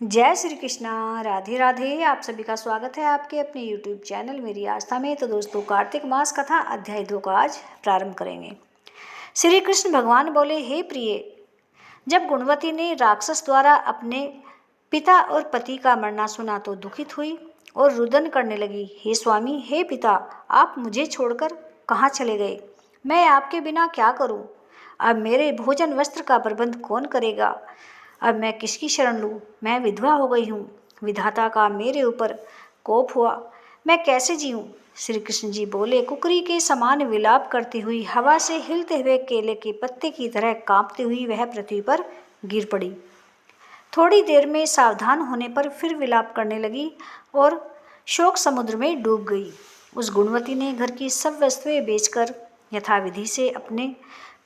जय श्री कृष्णा, राधे राधे। आप सभी का स्वागत है आपके अपने YouTube चैनल मेरी आस्था में। तो दोस्तों, कार्तिक मास कथा अध्याय 2 का आज प्रारंभ करेंगे। श्री कृष्ण भगवान बोले, हे प्रिय, जब गुणवती ने राक्षस द्वारा अपने पिता और पति का मरना सुना तो दुखित हुई और रुदन करने लगी। हे स्वामी, हे पिता, आप मुझे छोड़कर कहाँ चले गए? मैं आपके बिना क्या करूँ? अब मेरे भोजन वस्त्र का प्रबंध कौन करेगा? अब मैं किसकी शरण लूँ? मैं विधवा हो गई हूँ। विधाता का मेरे ऊपर कोप हुआ। मैं कैसे जीऊँ? श्री कृष्ण जी बोले, कुकरी के समान विलाप करती हुई, हवा से हिलते हुए केले के पत्ते की तरह कांपती हुई वह पृथ्वी पर गिर पड़ी। थोड़ी देर में सावधान होने पर फिर विलाप करने लगी और शोक समुद्र में डूब गई। उस गुणवती ने घर की सब वस्तुएं बेचकर यथाविधि से अपने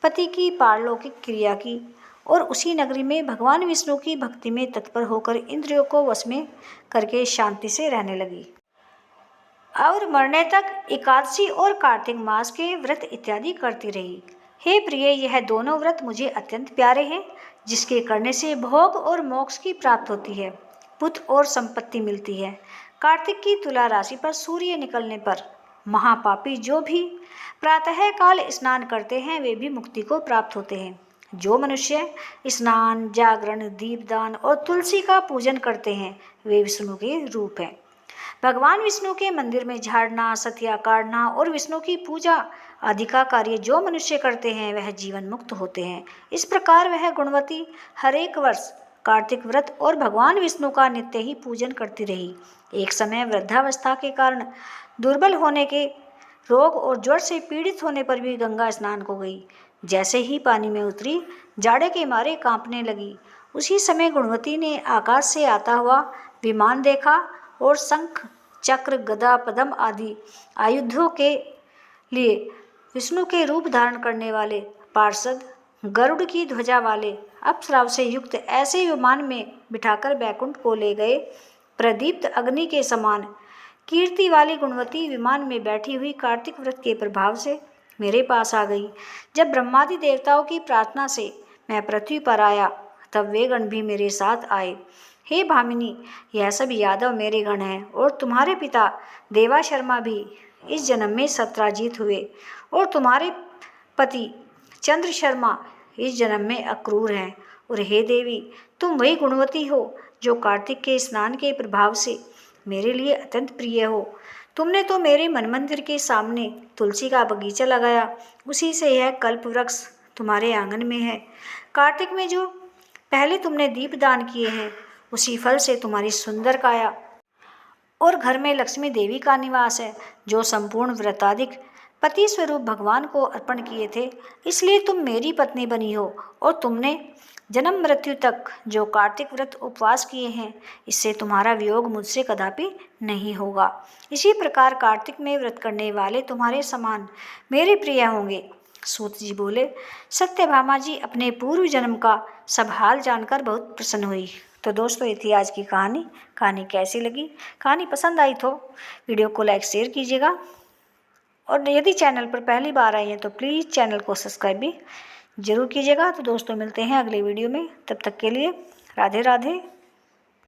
पति की पारलौकिक क्रिया की और उसी नगरी में भगवान विष्णु की भक्ति में तत्पर होकर इंद्रियों को वश में करके शांति से रहने लगी और मरने तक एकादशी और कार्तिक मास के व्रत इत्यादि करती रही। हे प्रिय, यह दोनों व्रत मुझे अत्यंत प्यारे हैं, जिसके करने से भोग और मोक्ष की प्राप्त होती है, पुत्र और संपत्ति मिलती है। कार्तिक की तुला राशि पर सूर्य निकलने पर महापापी जो भी प्रातः काल स्नान करते हैं वे भी मुक्ति को प्राप्त होते हैं। जो मनुष्य स्नान, जागरण, दीपदान और तुलसी का पूजन करते हैं वे विष्णु के रूप हैं। भगवान विष्णु के मंदिर में झाड़ना, सतिया काटना और विष्णु की पूजा आदि का कार्य जो मनुष्य करते हैं वह जीवन मुक्त होते हैं। इस प्रकार वह गुणवती हर एक वर्ष कार्तिक व्रत और भगवान विष्णु का नित्य ही पूजन करती रही। एक समय वृद्धावस्था के कारण दुर्बल होने के रोग और ज्वर से पीड़ित होने पर भी गंगा स्नान को गई। जैसे ही पानी में उतरी, जाड़े के मारे कांपने लगी। उसी समय गुणवती ने आकाश से आता हुआ विमान देखा और शंख, चक्र, गदा, पद्म आदि आयुधों के लिए विष्णु के रूप धारण करने वाले पार्षद, गरुड़ की ध्वजा वाले अप्सराओं से युक्त ऐसे विमान में बिठाकर बैकुंठ को ले गए। प्रदीप्त अग्नि के समान कीर्ति वाली गुणवती विमान में बैठी हुई कार्तिक व्रत के प्रभाव से मेरे पास आ गई। जब ब्रह्मादि देवताओं की प्रार्थना से मैं पृथ्वी पर आया तब वे गण भी मेरे साथ आए। हे भामिनी, यह सब यादव मेरे गण हैं और तुम्हारे पिता देवा शर्मा भी इस जन्म में सत्राजीत हुए और तुम्हारे पति चंद्र शर्मा इस जन्म में अक्रूर हैं। और हे देवी, तुम वही गुणवती हो जो कार्तिक के स्नान के प्रभाव से मेरे लिए अत्यंत प्रिय हो। तुमने तो मेरे मन मंदिर के सामने तुलसी का बगीचा लगाया, उसी से यह कल्प वृक्ष तुम्हारे आंगन में है। कार्तिक में जो पहले तुमने दीप दान किए हैं उसी फल से तुम्हारी सुंदर काया और घर में लक्ष्मी देवी का निवास है, जो संपूर्ण व्रताधिक पति स्वरूप भगवान को अर्पण किए थे, इसलिए तुम मेरी पत्नी बनी हो। और तुमने जन्म मृत्यु तक जो कार्तिक व्रत उपवास किए हैं, इससे तुम्हारा वियोग मुझसे कदापि नहीं होगा। इसी प्रकार कार्तिक में व्रत करने वाले तुम्हारे समान मेरे प्रिय होंगे। सूत जी बोले, सत्यभामा जी अपने पूर्व जन्म का सब हाल जानकर बहुत प्रसन्न हुई। तो दोस्तों, ये थी आज की कहानी। कहानी कैसी लगी? कहानी पसंद आई तो वीडियो को लाइक शेयर कीजिएगा और यदि चैनल पर पहली बार आई हैं तो प्लीज़ चैनल को सब्सक्राइब भी जरूर कीजिएगा। तो दोस्तों, मिलते हैं अगले वीडियो में। तब तक के लिए राधे राधे।